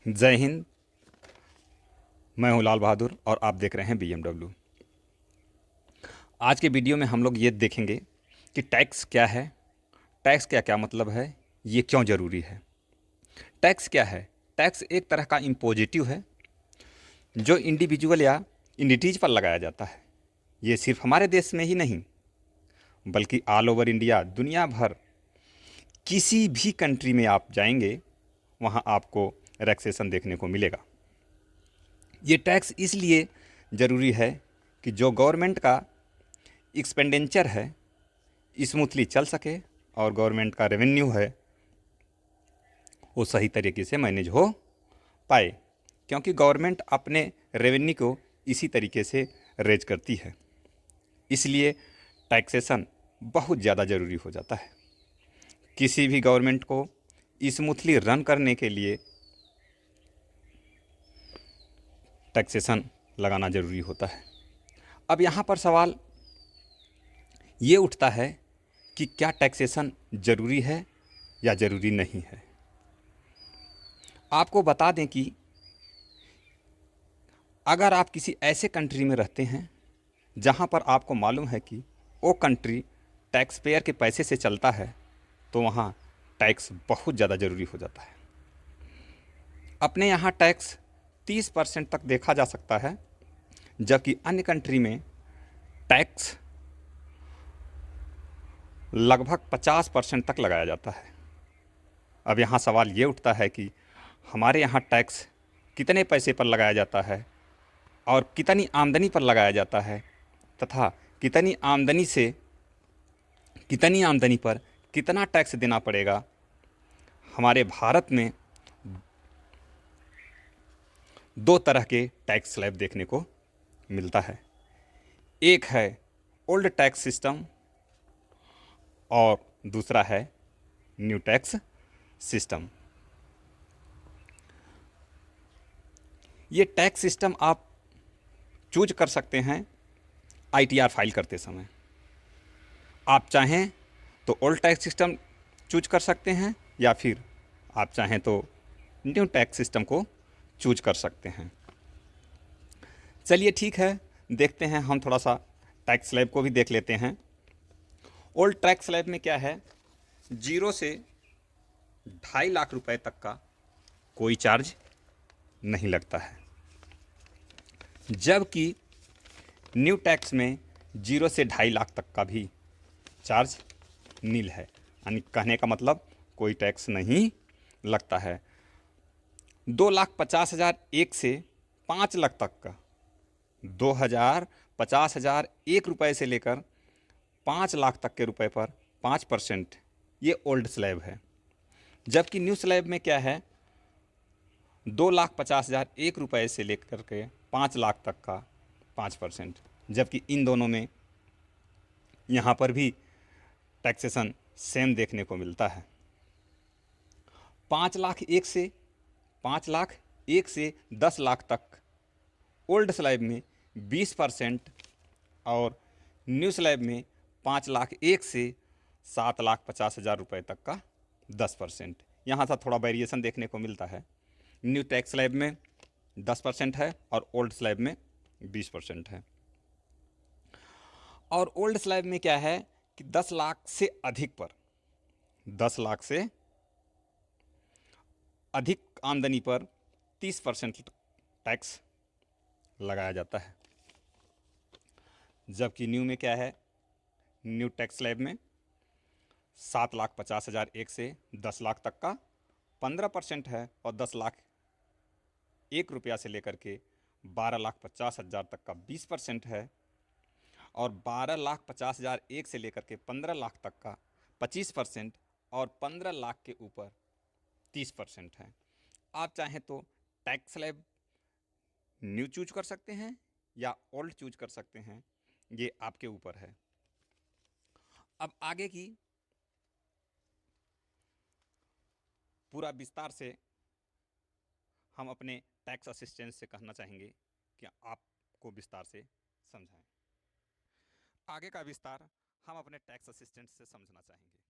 जय हिंद। मैं हूं लाल बहादुर और आप देख रहे हैं BMW। आज के वीडियो में हम लोग ये देखेंगे कि टैक्स क्या है, टैक्स क्या क्या मतलब है, ये क्यों ज़रूरी है। टैक्स क्या है? टैक्स एक तरह का इम्पोजिटिव है जो इंडिविजुअल या इंडिटीज पर लगाया जाता है। ये सिर्फ हमारे देश में ही नहीं बल्कि ऑल ओवर इंडिया, दुनिया भर किसी भी कंट्री में आप जाएंगे वहाँ आपको रैक्सेशन देखने को मिलेगा। ये टैक्स इसलिए ज़रूरी है कि जो गवर्नमेंट का एक्सपेंडिचर है स्मूथली चल सके और गवर्नमेंट का रेवेन्यू है वो सही तरीके से मैनेज हो पाए, क्योंकि गवर्नमेंट अपने रेवेन्यू को इसी तरीके से रेज करती है। इसलिए टैक्सेशन बहुत ज़्यादा ज़रूरी हो जाता है। किसी भी गवर्नमेंट को स्मूथली रन करने के लिए टैक्सेशन लगाना ज़रूरी होता है। अब यहाँ पर सवाल ये उठता है कि क्या टैक्सेशन ज़रूरी है या ज़रूरी नहीं है। आपको बता दें कि अगर आप किसी ऐसे कंट्री में रहते हैं जहाँ पर आपको मालूम है कि वो कंट्री टैक्स पेयर के पैसे से चलता है, तो वहाँ टैक्स बहुत ज़्यादा ज़रूरी हो जाता है। अपने यहाँ टैक्स 30% तक देखा जा सकता है, जबकि अन्य कंट्री में टैक्स लगभग 50% तक लगाया जाता है। अब यहाँ सवाल ये उठता है कि हमारे यहाँ टैक्स कितने पैसे पर लगाया जाता है और कितनी आमदनी पर लगाया जाता है, तथा कितनी आमदनी पर कितना टैक्स देना पड़ेगा। हमारे भारत में दो तरह के टैक्स स्लैब देखने को मिलता है। एक है ओल्ड टैक्स सिस्टम और दूसरा है न्यू टैक्स सिस्टम। ये टैक्स सिस्टम आप चूज कर सकते हैं ITR फाइल करते समय। आप चाहें तो ओल्ड टैक्स सिस्टम चूज कर सकते हैं या फिर आप चाहें तो न्यू टैक्स सिस्टम को चूज कर सकते हैं। चलिए ठीक है, देखते हैं, हम थोड़ा सा टैक्स स्लैब को भी देख लेते हैं। ओल्ड टैक्स स्लैब में क्या है, 0 से 2.5 लाख रुपए तक का कोई चार्ज नहीं लगता है, जबकि न्यू टैक्स में 0 से 2.5 लाख तक का भी चार्ज नील है। यानी कहने का मतलब कोई टैक्स नहीं लगता है। 2,50,000 एक से 5 लाख तक का, 2,50,000 एक रुपये से लेकर 5 लाख तक के रुपए पर 5%, ये ओल्ड स्लैब है। जबकि न्यू स्लैब में क्या है, 2,50,000 एक रुपये से लेकर के 5 लाख तक का 5%, जबकि इन दोनों में यहाँ पर भी टैक्सेशन सेम देखने को मिलता है। 5 लाख एक से 10 लाख तक ओल्ड स्लैब में 20% और न्यू स्लैब में 5 लाख एक से 7,50,000 रुपये तक का 10%। यहाँ से थोड़ा वेरिएशन देखने को मिलता है। न्यू टैक्स स्लैब में 10% है और ओल्ड स्लैब में 20% है। और ओल्ड स्लैब में क्या है कि 10 लाख से अधिक आमदनी पर 30% टैक्स लगाया जाता है। जबकि न्यू में क्या है, न्यू टैक्स स्लैब में 7,50,000 एक से 10 लाख तक का 15% है और 10 लाख एक रुपया से लेकर के 12,50,000 तक का 20% है और 12,50,000 एक से लेकर के 15 लाख तक का 25% और 15 लाख के ऊपर 30% है। आप चाहें तो टैक्स स्लैब न्यू चूज कर सकते हैं या ओल्ड चूज कर सकते हैं, ये आपके ऊपर है। अब आगे की पूरा विस्तार से हम अपने टैक्स असिस्टेंट से कहना चाहेंगे कि आपको विस्तार से समझाएं। आगे का विस्तार हम अपने टैक्स असिस्टेंट से समझना चाहेंगे।